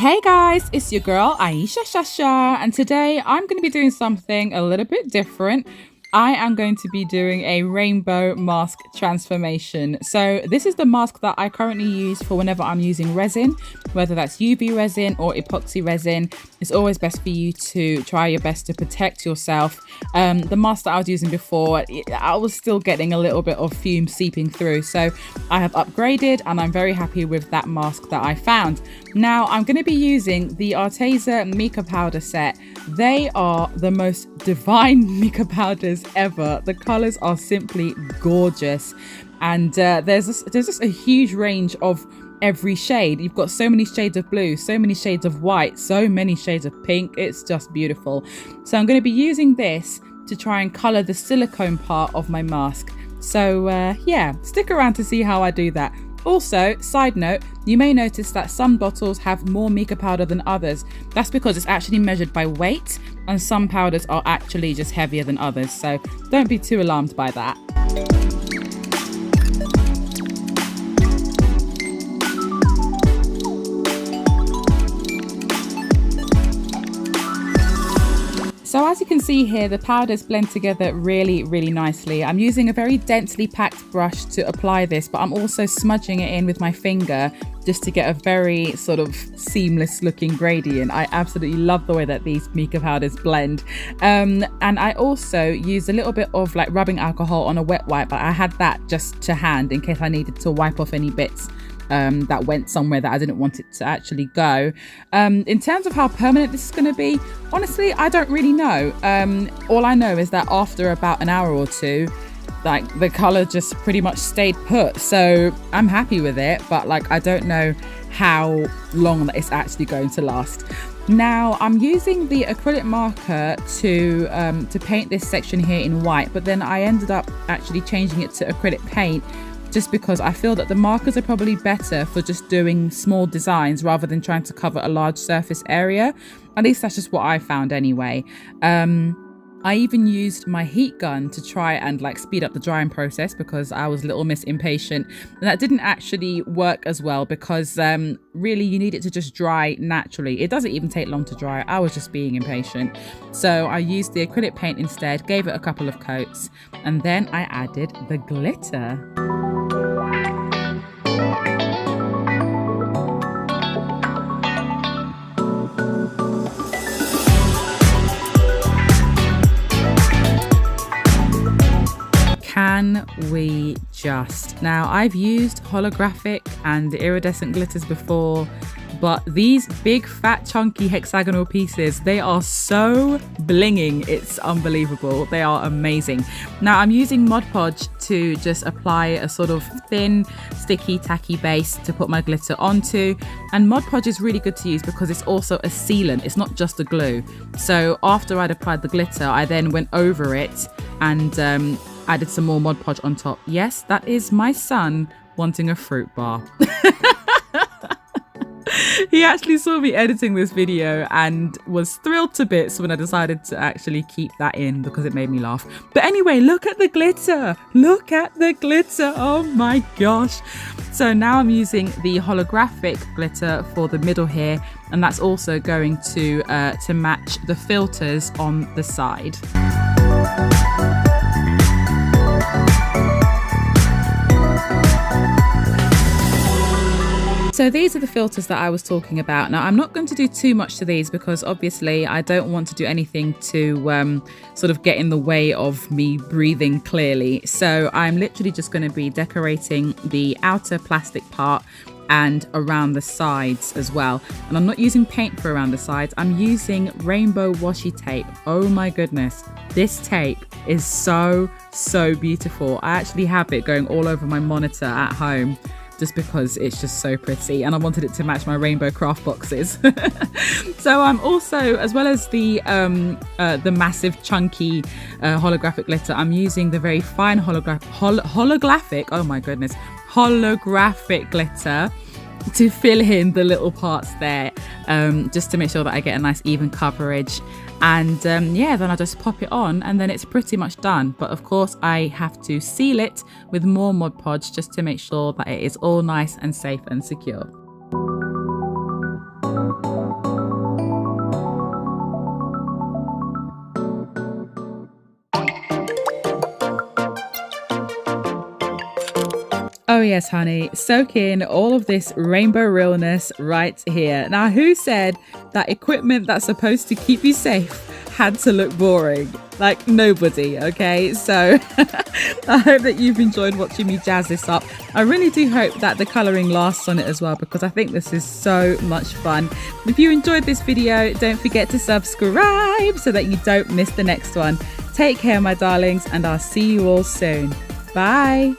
Hey guys, it's your girl Aisha Shasha, and today I'm going to be doing something a little bit different. I am going to be doing a rainbow mask transformation. So this is the mask that I currently use for whenever I'm using resin, whether that's UV resin or epoxy resin. It's always best for you to try your best to protect yourself. The mask that I was using before, I was still getting a little bit of fume seeping through. So I have upgraded and I'm very happy with that mask that I found. Now I'm going to be using the Arteza Mica powder set. They are the most divine mica powders ever. The colors are simply gorgeous, and there's just a huge range of every shade. You've got so many shades of blue, so many shades of white, so many shades of pink. It's just beautiful. So I'm going to be using this to try and color the silicone part of my mask. So yeah, stick around to see how I do that. Also, side note, you may notice that some bottles have more mica powder than others. That's because it's actually measured by weight, and some powders are actually just heavier than others. So don't be too alarmed by that. So as you can see here, the powders blend together really, really nicely. I'm using a very densely packed brush to apply this, but I'm also smudging it in with my finger just to get a very sort of seamless looking gradient. I absolutely love the way that these mica powders blend. And I also used a little bit of like rubbing alcohol on a wet wipe, but I had that just to hand in case I needed to wipe off any bits that went somewhere that I didn't want it to actually go. In terms of how permanent this is going to be, honestly, I don't really know. All I know is that after about an hour or two, like the color just pretty much stayed put. So I'm happy with it, but like I don't know how long that it's actually going to last. Now I'm using the acrylic marker to paint this section here in white, but then I ended up actually changing it to acrylic paint, just because I feel that the markers are probably better for just doing small designs rather than trying to cover a large surface area. At least that's just what I found anyway. I even used my heat gun to try and like speed up the drying process because I was Little Miss Impatient, and that didn't actually work as well because really you need it to just dry naturally. It doesn't even take long to dry. I was just being impatient. So I used the acrylic paint instead, gave it a couple of coats, and then I added the glitter. Can we just? Now, I've used holographic and iridescent glitters before, but these big fat chunky hexagonal pieces, they are so blinging. It's unbelievable. They are amazing. Now I'm using Mod Podge to just apply a sort of thin sticky tacky base to put my glitter onto, and Mod Podge is really good to use because it's also a sealant. It's not just a glue. So after I'd applied the glitter, I then went over it and added some more Mod Podge on top. Yes, that is my son wanting a fruit bar. He actually saw me editing this video and was thrilled to bits when I decided to actually keep that in because it made me laugh. But anyway, look at the glitter. Look at the glitter. Oh my gosh. So now I'm using the holographic glitter for the middle here, and that's also going to match the filters on the side. So these are the filters that I was talking about. Now I'm not going to do too much to these because obviously I don't want to do anything to sort of get in the way of me breathing clearly. So I'm literally just going to be decorating the outer plastic part and around the sides as well. And I'm not using paint for around the sides. I'm using rainbow washi tape. Oh my goodness. This tape is so beautiful. I actually have it going all over my monitor at home, just because it's just so pretty, and I wanted it to match my rainbow craft boxes. So I'm also, as well as the massive chunky holographic glitter, I'm using the very fine holographic, oh my goodness, holographic glitter to fill in the little parts there, just to make sure that I get a nice even coverage. And yeah, then I just pop it on and then it's pretty much done. But of course I have to seal it with more Mod Podge just to make sure that it is all nice and safe and secure. Oh yes, honey, soak in all of this rainbow realness right here. Now, who said that equipment that's supposed to keep you safe had to look boring? Like, nobody, okay? So I hope that you've enjoyed watching me jazz this up. I really do hope that the colouring lasts on it as well, because I think this is so much fun. If you enjoyed this video, don't forget to subscribe so that you don't miss the next one. Take care, my darlings, and I'll see you all soon. Bye.